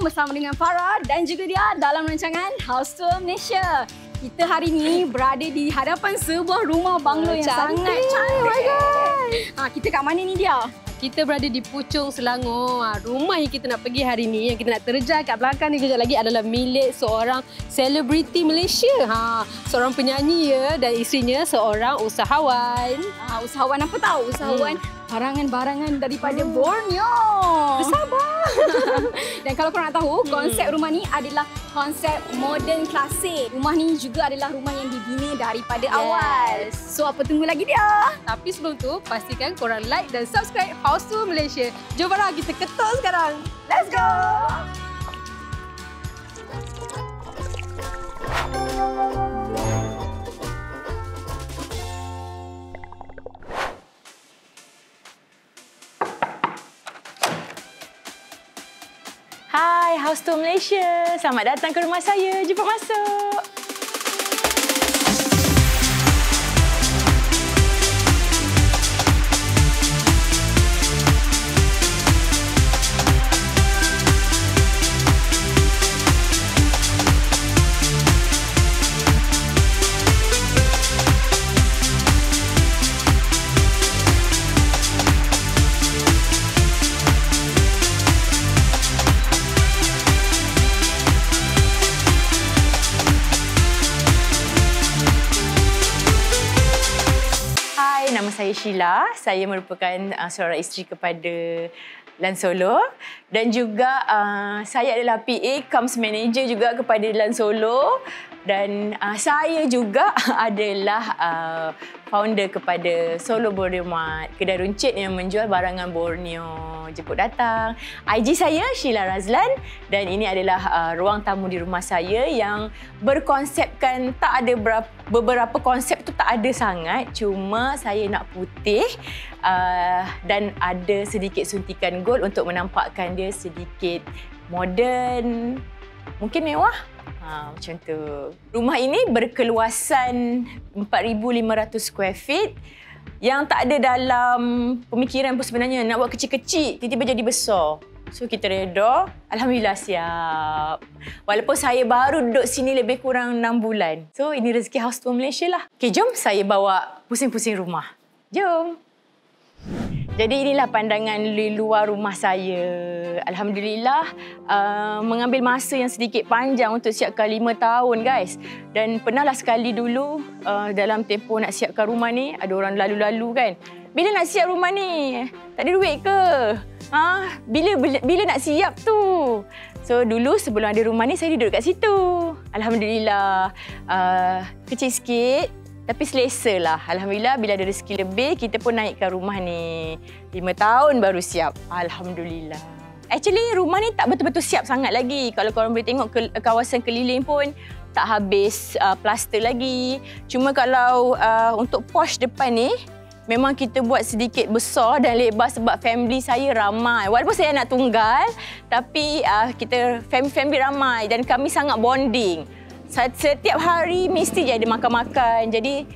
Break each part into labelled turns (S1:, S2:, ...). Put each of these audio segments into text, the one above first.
S1: bersama dengan Farah dan juga dia dalam rancangan House Tour Malaysia. Kita hari ini berada di hadapan sebuah rumah banglo yang sangat cantik. Oh my God. Kita kat mana ni dia?
S2: Kita berada di Puchong, Selangor. Rumah yang kita nak pergi hari ni, yang kita nak terjah kat belakang ni kejap lagi adalah milik seorang selebriti Malaysia. Seorang penyanyi ya, dan isterinya seorang usahawan.
S1: Usahawan apa tahu? Usahawan barangan-barangan daripada Borneo.
S2: Bersabar.
S1: Dan kalau korang nak tahu, konsep rumah ni adalah konsep modern klasik. Rumah ni juga adalah rumah yang dibina daripada awal. So apa tunggu lagi dia?
S2: Tapi sebelum tu, pastikan korang like dan subscribe House Tour Malaysia. Jom Farah, kita ketuk sekarang.
S1: Let's go!
S3: Hai, House Tour Malaysia. Selamat datang ke rumah saya. Jemput masuk. Nama saya Sheila. Saya merupakan seorang isteri kepada Lan Solo dan juga saya adalah PA Coms Manager juga kepada Lan Solo dan saya juga adalah founder kepada Solo Borneo Mart, kedai runcit yang menjual barangan Borneo. Jemput datang. IG saya Sheila Razlan dan ini adalah ruang tamu di rumah saya yang berkonsepkan tak ada beberapa konsep tu tak ada sangat, cuma saya nak putih dan ada sedikit suntikan gold untuk menampakkan dia sedikit moden, mungkin mewah. Macam tu. Rumah ini berkeluasan 4,500 square feet yang tak ada dalam pemikiran pun sebenarnya nak buat kecil-kecil, tiba-tiba jadi besar. So kita reda, alhamdulillah siap. Walaupun saya baru duduk sini lebih kurang 6 bulan. So ini rezeki House Tour Malaysia lah. Okay, jom saya bawa pusing-pusing rumah. Jom. Jadi inilah pandangan di luar rumah saya. Alhamdulillah mengambil masa yang sedikit panjang untuk siapkan 5 tahun guys. Dan pernahlah sekali dulu dalam tempoh nak siapkan rumah ni, ada orang lalu-lalu kan. Bila nak siap rumah ni? Tak ada duit ke? Bila nak siap tu? So dulu sebelum ada rumah ni saya duduk kat situ. Alhamdulillah kecil sikit. Tapi selesa lah. Alhamdulillah bila ada rezeki lebih, kita pun naikkan rumah ni. 5 tahun baru siap. Alhamdulillah. Actually rumah ni tak betul-betul siap sangat lagi. Kalau korang boleh tengok kawasan keliling pun tak habis plaster lagi. Cuma kalau untuk porch depan ni, memang kita buat sedikit besar dan lebar sebab family saya ramai. Walaupun saya anak tunggal, tapi kita family ramai dan kami sangat bonding. Setiap hari mesti je ada makan-makan. Jadi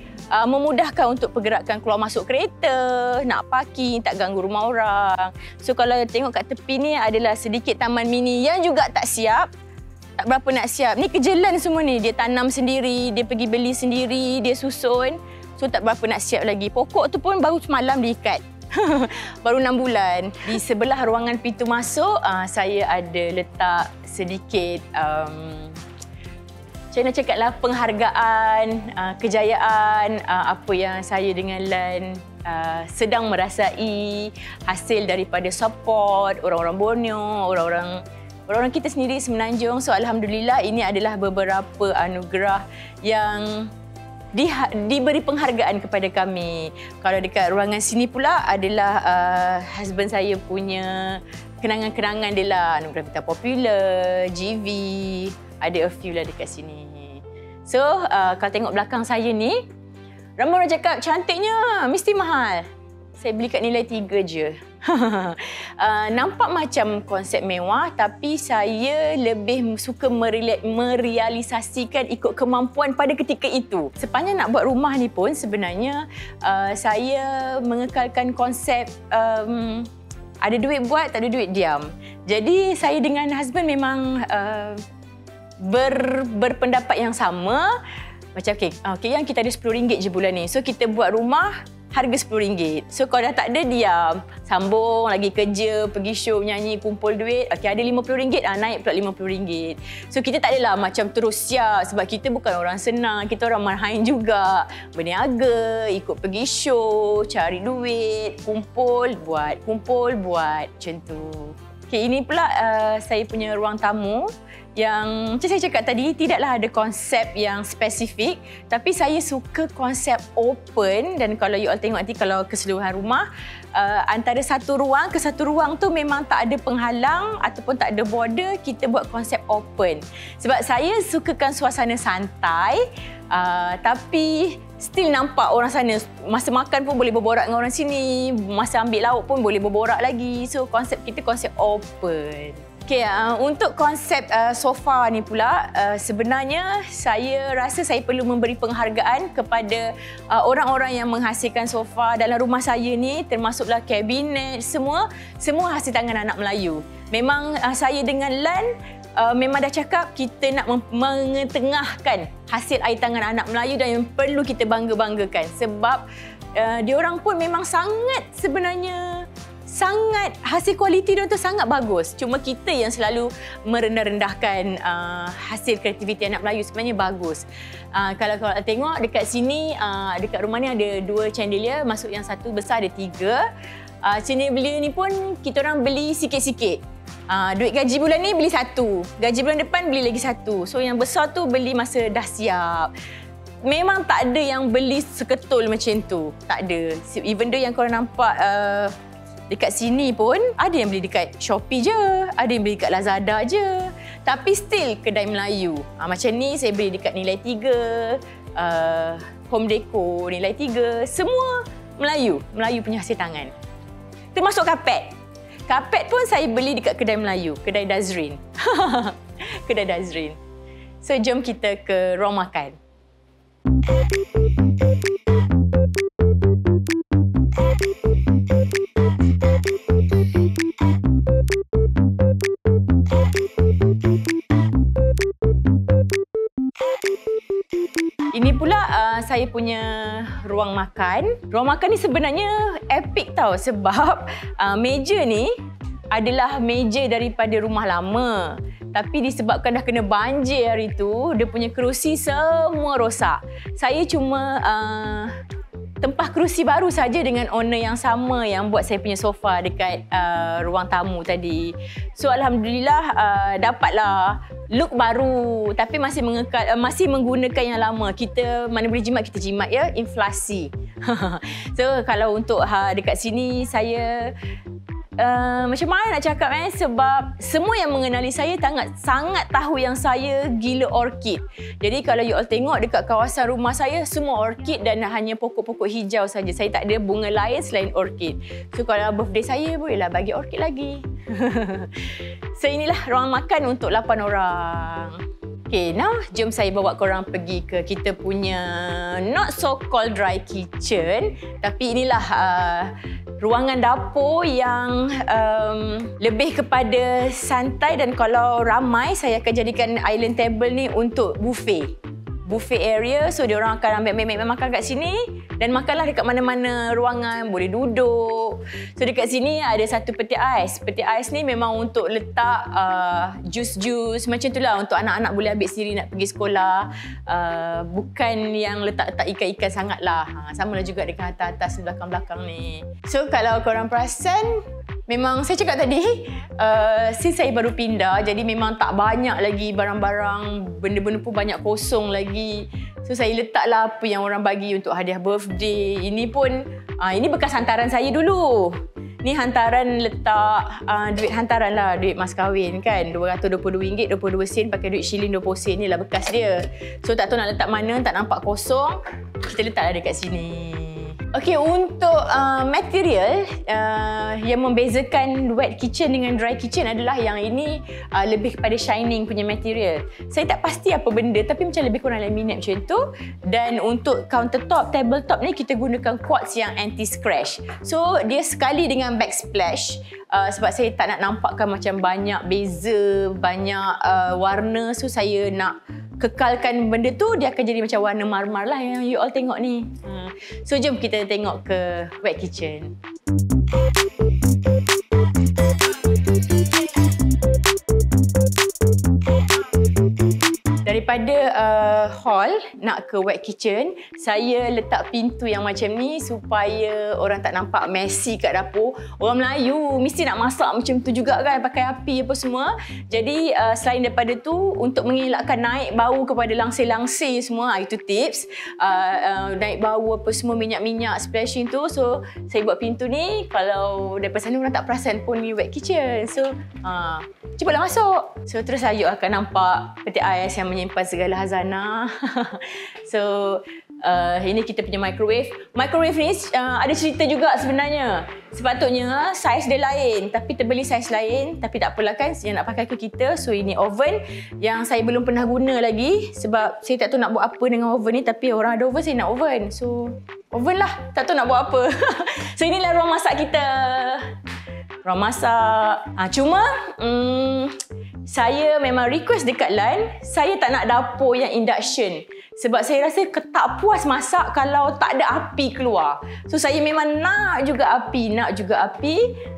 S3: memudahkan untuk pergerakan keluar masuk kereta, nak parking, tak ganggu rumah orang. So kalau tengok kat tepi ni adalah sedikit taman mini yang juga tak siap. Tak berapa nak siap. Ni kerja Lan semua ni. Dia tanam sendiri, dia pergi beli sendiri, dia susun. So tak berapa nak siap lagi. Pokok tu pun baru semalam diikat. Baru 6 bulan. Di sebelah ruangan pintu masuk, saya ada letak sedikit saya nak cakaplah penghargaan, kejayaan apa yang saya dengan Lan sedang merasai hasil daripada support orang-orang Borneo, orang-orang kita sendiri Semenanjung. So alhamdulillah ini adalah beberapa anugerah yang diberi penghargaan kepada kami. Kalau dekat ruangan sini pula adalah husband saya punya kenangan-kenangan dia lah. Anugerah Bintang Popular, GV, ada a few lah dekat sini. So, kalau tengok belakang saya ni, ramai orang cakap cantiknya, mesti mahal. Saya beli kat nilai 3 je. Nampak macam konsep mewah, tapi saya lebih suka merealisasikan ikut kemampuan pada ketika itu. Sepanjang nak buat rumah ni pun sebenarnya saya mengekalkan konsep Ada duit buat, tak ada duit diam. Jadi saya dengan husband memang berpendapat yang sama. Macam yang kita ada RM10 je bulan ni. So kita buat rumah harga RM10. So kalau dah tak ada, diam. Sambung lagi kerja, pergi show, nyanyi, kumpul duit. Okey, ada RM50, naik pula RM50. So kita tak adalah macam terus siap sebab kita bukan orang senang. Kita orang marhain juga. Berniaga, ikut pergi show, cari duit, kumpul, buat. Macam tu. Okey, ini pula saya punya ruang tamu. Yang macam saya cakap tadi, tidaklah ada konsep yang spesifik, tapi saya suka konsep open. Dan kalau you all tengok nanti kalau keseluruhan rumah, antara satu ruang ke satu ruang tu memang tak ada penghalang ataupun tak ada border. Kita buat konsep open sebab saya sukakan suasana santai, tapi still nampak orang sana. Masa makan pun boleh berborak dengan orang sini, masa ambil lauk pun boleh berborak lagi. So konsep kita konsep open. Okay, untuk konsep sofa ni pula, sebenarnya saya rasa saya perlu memberi penghargaan kepada orang-orang yang menghasilkan sofa dalam rumah saya ni, termasuklah kabinet, semua hasil tangan anak Melayu. Memang saya dengan Lan memang dah cakap kita nak mengetengahkan hasil air tangan anak Melayu dan yang perlu kita bangga-banggakan sebab diorang pun memang sebenarnya hasil kualiti dia tu sangat bagus. Cuma kita yang selalu merendah-rendahkan hasil kreativiti anak Melayu sebenarnya bagus. Kalau tengok dekat sini, dekat rumah ni ada 2 chandelier, masuk yang satu besar ada 3. Chandelier ni pun kita orang beli sikit-sikit. Duit gaji bulan ni beli 1. Gaji bulan depan beli lagi 1. So yang besar tu beli masa dah siap. Memang tak ada yang beli seketul macam tu. Tak ada. Even though yang korang nampak dekat sini pun ada yang beli dekat Shopee je, ada yang beli dekat Lazada je. Tapi still kedai Melayu. Macam ni saya beli dekat Nilai 3, Home Deco Nilai 3, semua Melayu punya hasil tangan. Termasuk kapet. Kapet pun saya beli dekat kedai Melayu, kedai Dazrin. Kedai Dazrin. So jom kita ke ruang makan. Ini pula saya punya ruang makan. Ruang makan ni sebenarnya epic tau sebab meja ni adalah meja daripada rumah lama. Tapi disebabkan dah kena banjir hari tu, dia punya kerusi semua rosak. Saya cuma tempah kerusi baru saja dengan owner yang sama yang buat saya punya sofa dekat ruang tamu tadi. So alhamdulillah dapatlah look baru tapi masih menggunakan yang lama. Kita mana boleh jimat kita jimat ya, inflasi. So kalau untuk dekat sini saya macam mana nak cakap sebab semua yang mengenali saya sangat tahu yang saya gila orkid. Jadi kalau you all tengok dekat kawasan rumah saya semua orkid dan hanya pokok-pokok hijau saja. Saya tak ada bunga lain selain orkid. So kalau birthday saya bolehlah bagi orkid lagi. So inilah ruang makan untuk 8 orang. Okay, now jom saya bawa korang pergi ke kita punya not so called dry kitchen. Tapi inilah ruangan dapur yang lebih kepada santai dan kalau ramai saya akan jadikan island table ni untuk buffet area. So dia orang akan ambil makan kat sini dan makanlah dekat mana-mana ruangan, boleh duduk. So dekat sini ada satu peti ais. Peti ais ni memang untuk letak jus-jus macam itulah untuk anak-anak boleh ambil sendiri nak pergi sekolah. Bukan yang letak-letak ikan-ikan sangatlah. Sama lah juga dekat atas belakang-belakang ni. So kalau korang perasan, memang saya cakap tadi, since saya baru pindah, jadi memang tak banyak lagi barang-barang, benda-benda pun banyak kosong lagi. So saya letaklah apa yang orang bagi untuk hadiah birthday. Ini pun, ini bekas hantaran saya dulu. Ni hantaran letak, duit hantaran lah, duit mas kahwin kan. RM222, 22 sen, pakai duit shilling 20 sen. Ni lah bekas dia. So tak tahu nak letak mana, tak nampak kosong. Kita letaklah dekat sini. Okey, untuk material yang membezakan wet kitchen dengan dry kitchen adalah yang ini lebih kepada shining punya material. Saya tak pasti apa benda tapi macam lebih kurang laminate macam tu. Dan untuk countertop, tabletop ni kita gunakan quartz yang anti-scratch. So dia sekali dengan backsplash. Sebab saya tak nak nampakkan macam banyak beza, banyak warna. So saya nak kekalkan benda tu, dia akan jadi macam warna marmar lah yang you all tengok ni. So jom kita tengok ke wet kitchen. Daripada hall nak ke wet kitchen, saya letak pintu yang macam ni supaya orang tak nampak messy kat dapur. Orang Melayu mesti nak masak macam tu juga kan, pakai api apa semua. Jadi selain daripada tu, untuk mengelakkan naik bau kepada langsir-langsir semua, itu tips. Naik bau apa semua, minyak-minyak splashing tu. So saya buat pintu ni, kalau daripada sana orang tak perasan pun ni wet kitchen. So cepatlah masuk. So terus Ayu akan nampak peti ais yang menyimpan segala hazanah. So ini kita punya microwave. Microwave ni ada cerita juga sebenarnya. Sepatutnya saiz dia lain, tapi terbeli saiz lain. Tapi tak apalah kan, yang nak pakai ke kita. So ini oven yang saya belum pernah guna lagi. Sebab saya tak tahu nak buat apa dengan oven ni. Tapi orang ada oven, saya nak oven. So oven lah, tak tahu nak buat apa. So inilah ruang masak kita. Ruang masak. Cuma saya memang request dekat LAN, saya tak nak dapur yang induction. Sebab saya rasa tak puas masak kalau tak ada api keluar. So saya memang nak juga api.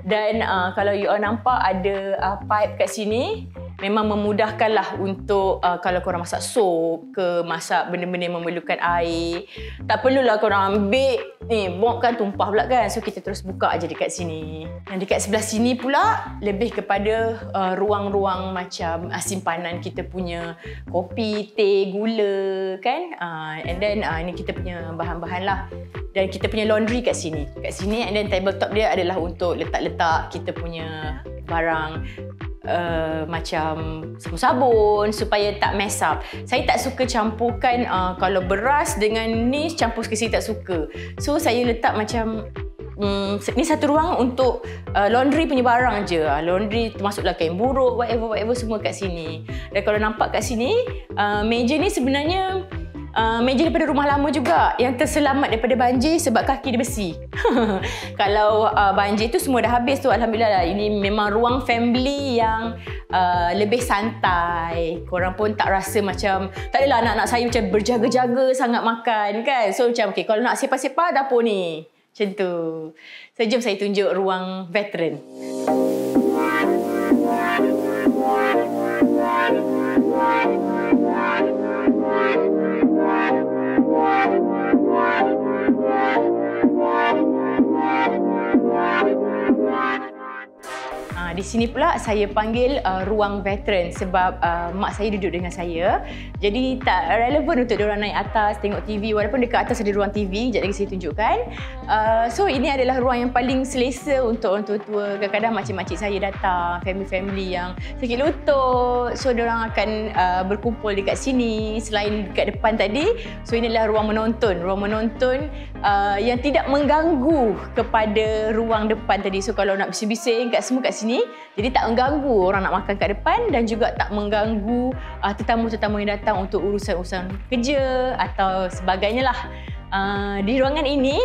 S3: Dan kalau you all nampak ada pipe kat sini, memang memudahkanlah untuk kalau korang masak sup ke, masak benda-benda yang memerlukan air. Tak perlulah korang ambil ni, mop kan tumpah pula kan. So kita terus buka aja dekat sini. Dan dekat sebelah sini pula lebih kepada ruang-ruang macam simpanan kita punya kopi, teh, gula kan. And then ni kita punya bahan-bahan lah. Dan kita punya laundry kat sini. And then tabletop dia adalah untuk letak-letak kita punya barang. Macam sabun-sabun supaya tak mess up. Saya tak suka campurkan kalau beras dengan ni campur sekali, saya tak suka. So saya letak macam ni satu ruang untuk laundry punya barang je. Laundry termasuklah kain buruk, whatever semua kat sini. Dan kalau nampak kat sini, meja ni sebenarnya meja daripada rumah lama juga yang terselamat daripada banjir sebab kaki dia besi. Kalau banjir tu semua dah habis tu, alhamdulillah lah. Ini memang ruang family yang lebih santai. Korang pun tak rasa macam, tak adalah anak-anak saya macam berjaga-jaga sangat makan kan. So macam okay, kalau nak sepah-sepah dapur ni. Macam tu. So jom saya tunjuk ruang veteran. Di sini pula saya panggil ruang veteran sebab mak saya duduk dengan saya. Jadi tak relevan untuk diorang naik atas tengok TV, walaupun dekat atas ada ruang TV. Sekejap lagi saya tunjukkan. So ini adalah ruang yang paling selesa untuk orang tua-tua. Kadang-kadang makcik-makcik saya datang, family-family yang sakit lutut. So diorang akan berkumpul dekat sini. Selain dekat depan tadi, so inilah ruang menonton. Ruang menonton yang tidak mengganggu kepada ruang depan tadi. So kalau nak bising-bising semua kat sini, jadi tak mengganggu orang nak makan kat depan dan juga tak mengganggu tetamu-tetamu yang datang untuk urusan-urusan kerja atau sebagainya lah. Di ruangan ini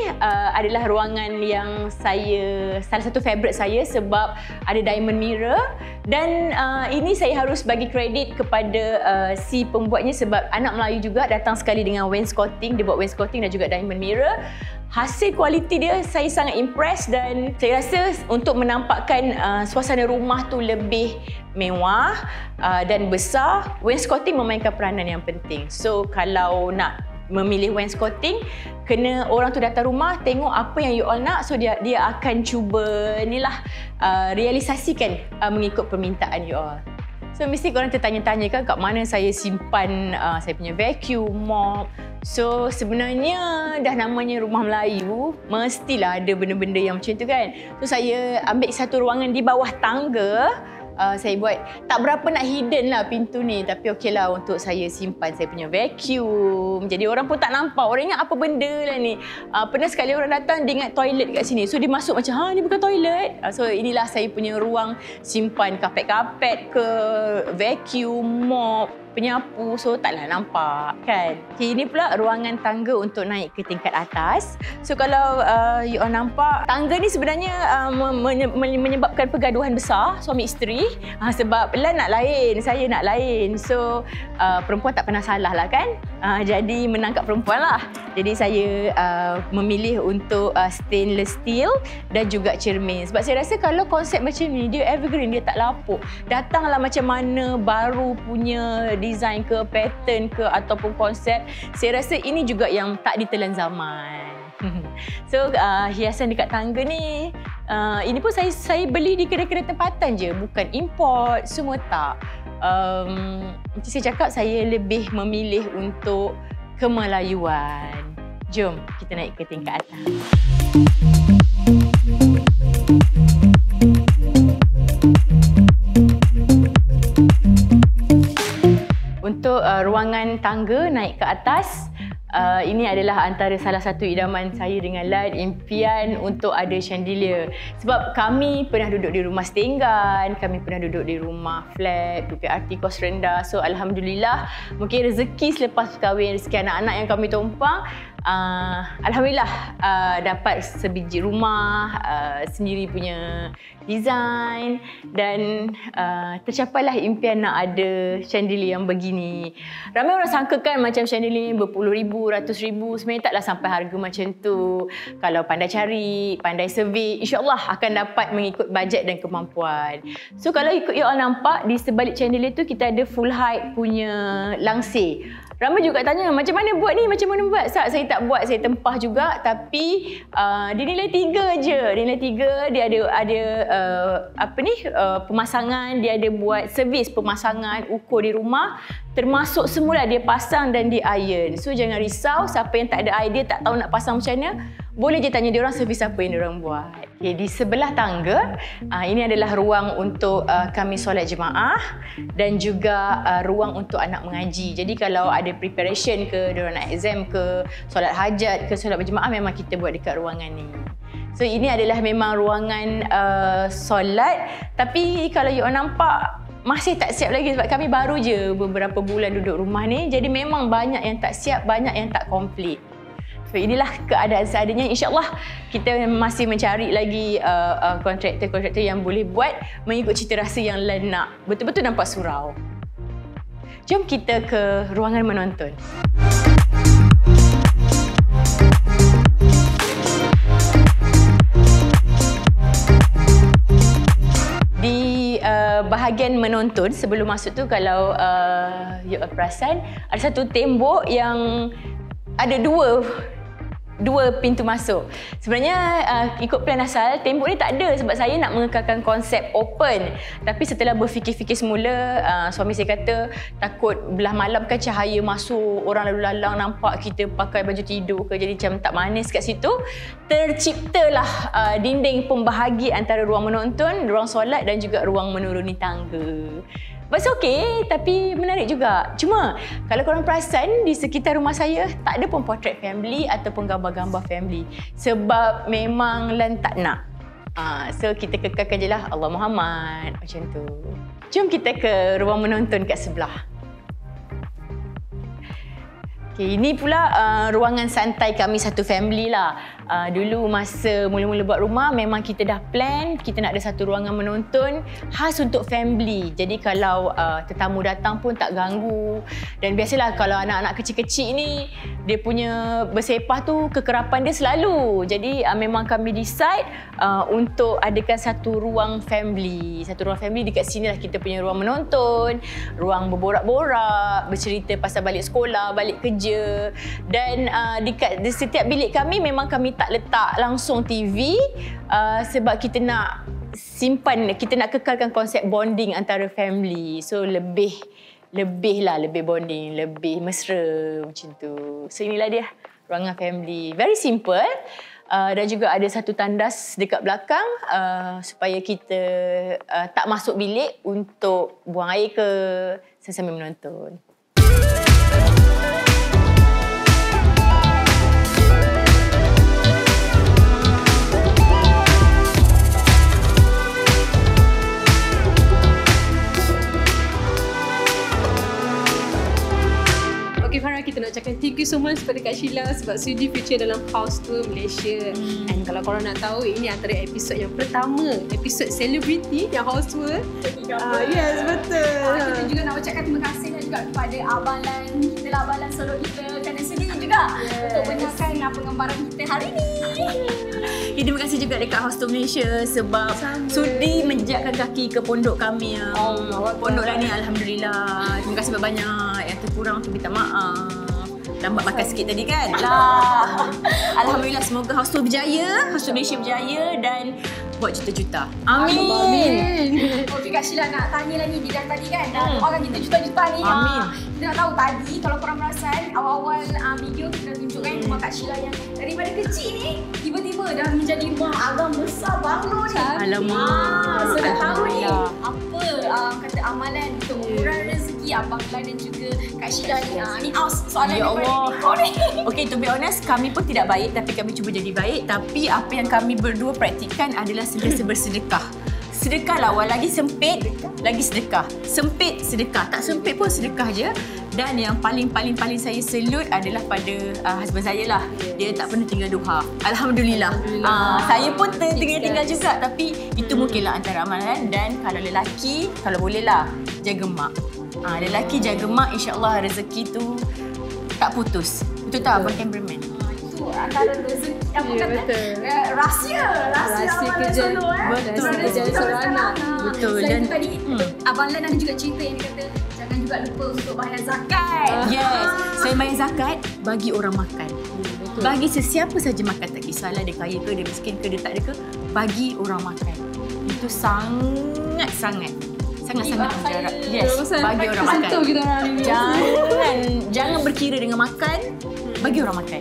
S3: adalah ruangan yang salah satu favourite saya sebab ada diamond mirror. Dan ini saya harus bagi kredit kepada si pembuatnya sebab anak Melayu juga datang sekali dengan wainscoting. Dia buat wainscoting dan juga diamond mirror. Hasil kualiti dia saya sangat impress dan saya rasa untuk menampakkan suasana rumah tu lebih mewah dan besar, wainscoting memainkan peranan yang penting. So kalau nak memilih wainscoting, kena orang tu datang rumah tengok apa yang you all nak, so dia akan cuba realisasikan mengikut permintaan you all. So mesti korang tertanya-tanya kan kat mana saya simpan saya punya vacuum, mop. So sebenarnya dah namanya rumah Melayu, mestilah ada benda-benda yang macam tu kan. So saya ambil satu ruangan di bawah tangga saya buat tak berapa nak hidden lah pintu ni, tapi okey lah untuk saya simpan saya punya vacuum. Jadi orang pun tak nampak, orang ingat apa benda lah ni. Pernah sekali orang datang dia ingat toilet kat sini, so dia masuk macam ni bukan toilet. So inilah saya punya ruang simpan kapet-kapet ke, vacuum, mop, penyapu, so taklah nampak kan. Okay, ini pula ruangan tangga untuk naik ke tingkat atas. So kalau you all nampak, tangga ni sebenarnya menyebabkan pergaduhan besar suami isteri. Sebab Lan nak lain, saya nak lain. So perempuan tak pernah salah lah kan. Jadi menangkap perempuan lah. Jadi saya memilih untuk stainless steel dan juga cermin. Sebab saya rasa kalau konsep macam ni, dia evergreen, dia tak lapuk. Datanglah macam mana baru punya design ke, pattern ke ataupun konsep, saya rasa ini juga yang tak ditelan zaman. So hiasan dekat tangga ni, ini pun saya beli di kedai-kedai tempatan je, bukan import, semua tak. Macam saya cakap, saya lebih memilih untuk kemelayuan. Jom kita naik ke tingkat atas. Untuk ruangan tangga naik ke atas, ini adalah antara salah satu idaman saya dengan Lan, impian untuk ada chandelier. Sebab kami pernah duduk di rumah setinggan, kami pernah duduk di rumah flat, PPRT kos rendah. So Alhamdulillah, mungkin rezeki selepas kahwin, rezeki anak-anak yang kami tumpang, Alhamdulillah dapat sebiji rumah, sendiri punya design, dan tercapailah impian nak ada chandelier yang begini. Ramai orang sangkakan macam chandelier ni berpuluh ribu, ratus ribu. Sebenarnya taklah sampai harga macam tu. Kalau pandai cari, pandai survey, insyaAllah akan dapat mengikut bajet dan kemampuan. So kalau ikut you all nampak, di sebalik chandelier tu kita ada full height punya langsir. Ramai juga tanya, macam mana buat ni? Macam mana buat? Saya tak buat, saya tempah juga. Tapi dia nilai 3 je. Nilai 3, dia ada pemasangan, dia ada buat servis pemasangan, ukur di rumah. Termasuk semula dia pasang dan dia iron. So jangan risau, siapa yang tak ada idea, tak tahu nak pasang macam mana, boleh je tanya diorang servis apa yang diorang buat. Okay, di sebelah tangga, ini adalah ruang untuk kami solat jemaah dan juga ruang untuk anak mengaji. Jadi kalau ada preparation ke, diorang nak exam ke, solat hajat ke, solat berjemaah, memang kita buat dekat ruangan ni. So ini adalah memang ruangan solat. Tapi kalau you all nampak, masih tak siap lagi sebab kami baru je beberapa bulan duduk rumah ni. Jadi memang banyak yang tak siap, banyak yang tak komplit. So inilah keadaan seadanya. InsyaAllah kita masih mencari lagi kontraktor-kontraktor yang boleh buat mengikut cita rasa yang Lan nak. Betul-betul nampak surau. Jom kita ke ruangan menonton. Bahagian menonton, sebelum masuk tu, kalau you perasan, ada satu tembok yang ada dua pintu masuk. Sebenarnya ikut plan asal, tembok ni tak ada sebab saya nak mengekalkan konsep open. Tapi setelah berfikir-fikir semula, suami saya kata takut belah malam kan cahaya masuk, orang lalu lalang nampak kita pakai baju tidur ke, jadi macam tak manis kat situ. Terciptalah dinding pembahagi antara ruang menonton, ruang solat dan juga ruang menuruni tangga. But okey, tapi menarik juga. Cuma kalau korang perasan, di sekitar rumah saya tak ada pun portrait family ataupun gambar-gambar family. Sebab memang Lan tak nak. So kita kekalkan je lah Allah Muhammad, macam tu. Jom kita ke ruang menonton kat sebelah. Okay, ini pula ruangan santai kami satu family lah. Dulu masa mula-mula buat rumah, memang kita dah plan kita nak ada satu ruangan menonton khas untuk family. Jadi kalau tetamu datang pun tak ganggu. Dan biasalah kalau anak-anak kecil-kecil ni, dia punya bersepah tu kekerapan dia selalu. Jadi memang kami decide untuk adakan satu ruang family. Satu ruang family dekat sini lah kita punya ruang menonton, ruang berborak-borak, bercerita pasal balik sekolah, balik kerja. Dan di setiap bilik kami memang kami tak letak langsung TV sebab kita nak simpan, kita nak kekalkan konsep bonding antara family. So lebih bonding, lebih mesra macam tu. So inilah dia ruangan family. Very simple. Dan juga ada satu tandas dekat belakang supaya kita tak masuk bilik untuk buang air ke sambil menonton.
S2: Okay Farah, kita nak cakap thank you so much kepada Kak Sheila sebab sudi feature dalam House Tour Malaysia. And kalau korang nak tahu, ini antara episod yang pertama, episod selebriti yang House Tour. Yes, betul.
S1: Kita juga nak ucapkan terima kasih juga kepada Abang Lan kita lah, Abang Lan Solo kita kerana sedia juga untuk benarkan pengembaraan kita hari ni.
S3: Terima kasih juga dekat House Tour Malaysia sebab sudi menjejakkan kaki ke pondok kami. Pondok lah ni, Alhamdulillah. Terima kasih banyak. Yang terkurang tu minta maaf. Lambat makan sikit tadi kan? Lah. Alhamdulillah, semoga House Tour berjaya, House Tour Malaysia berjaya dan buat juta-juta. Amin.
S2: Amin.
S1: Okey, Kak Sheila nak tanya lah ni, dia dah tadi kan dah doakan kita juta-juta ni.
S3: Amin.
S1: Kita nak tahu tadi kalau korang perasan awal-awal video kita dah tunjukkan rumah Kak Sheila yang daripada kecil ni tiba-tiba dah menjadi rumah agak besar banglo ni.
S3: Alamak.
S1: Saya nak tahu ni apa kata amalan untuk mengurangi rezeki Abang Lan dan juga Kak Sheila ni. Ni soalan
S3: Ya
S1: daripada
S3: Allah.
S1: Niko ni.
S3: Okay, to be honest, kami pun tidak baik tapi kami cuba jadi baik. Tapi apa yang kami berdua praktikkan adalah sentiasa bersedekah. Sedekahlah, lagi sempit, lagi sedekah. Sempit, sedekah. Tak sempit pun sedekah je. Dan yang paling saya salute adalah pada husband saya lah. Dia tak pernah tinggal duha. Alhamdulillah. Saya pun tinggal juga. Tapi itu mungkinlah antara amalan. Dan kalau lelaki, kalau boleh lah, jaga mak. Lelaki jaga mak, insyaAllah rezeki tu tak putus. Betul tak Abang Cameraman?
S1: Itu antara rezeki apa
S2: Ya,
S1: kata?
S2: betul.
S1: Rahsia
S2: kerja.
S1: Solo,
S2: Betul.
S1: Rahsia
S2: Kerja seorang anak.
S3: Betul.
S1: Selain
S3: Dan
S1: tu tadi Abang Lan ada juga cerita yang dia kata jangan juga lupa untuk bayar zakat.
S3: yes, saya bayar zakat bagi orang makan. Bagi sesiapa saja makan, tak kisahlah dia kaya ke, dia miskin ke, dia tak ada ke, bagi orang makan. Itu sangat-sangat berjarak. Yes, bagi orang makan.
S2: Kita orang ni.
S3: Jangan berkira dengan makan, bagi orang makan.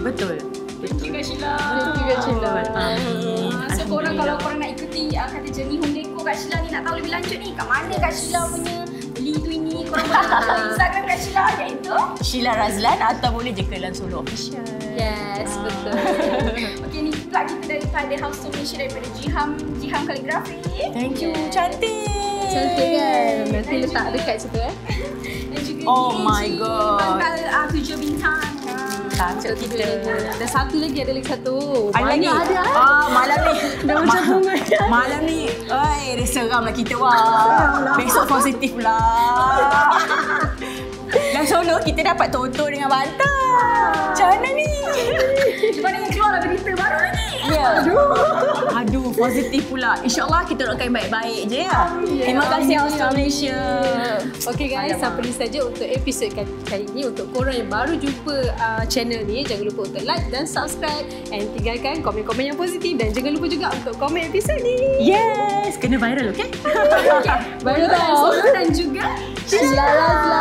S3: Betul.
S1: Thank you Kak Sheila.
S2: Thank you Kak Sheila.
S3: Amin.
S1: So korang kalau korang nak ikuti kata journey home decor Kak Sheila ni, nak tahu lebih lanjut ni kat mana Kak Sheila punya beli tu ini, korang boleh follow Instagram Kak Sheila iaitu
S3: Sheila Razlan atau boleh je ke Lan Solo Official.
S2: Yes, betul.
S1: okey, ni pula kita daripada House Tour Malaysia, daripada Jiham Kaligrafi.
S3: Thank you.
S1: Yeah.
S3: Cantik.
S2: Cantik kan? Nanti letak dekat situ
S1: Dan juga
S3: Oh
S1: DAG,
S3: my God.
S1: Bangkal 7 bintang.
S3: Cantik kita.
S2: Dan satu lagi, ada lagi satu.
S3: Ada lagi?
S2: Ada.
S3: Malam ni.
S2: Dah macam bunga.
S3: Malam ni. Dia seram lah kita. Wah. Besok positif pula. Lan Solo kita dapat tonton dengan bantal. Macam mana ni?
S1: Mana yang keluar lah berita baru ni?
S3: Ya. Aduh, positif pula. InsyaAllah kita doakan baik-baik je ya. Terima kasih House Tour Malaysia.
S2: Okay guys, sampai ni saja untuk episod kali ini. Untuk korang yang baru jumpa channel ni, jangan lupa untuk like dan subscribe and tinggalkan komen-komen yang positif dan jangan lupa juga untuk komen episod ni.
S3: Yes, kena viral okay?
S1: Baru dan juga
S2: Sheila Razlan.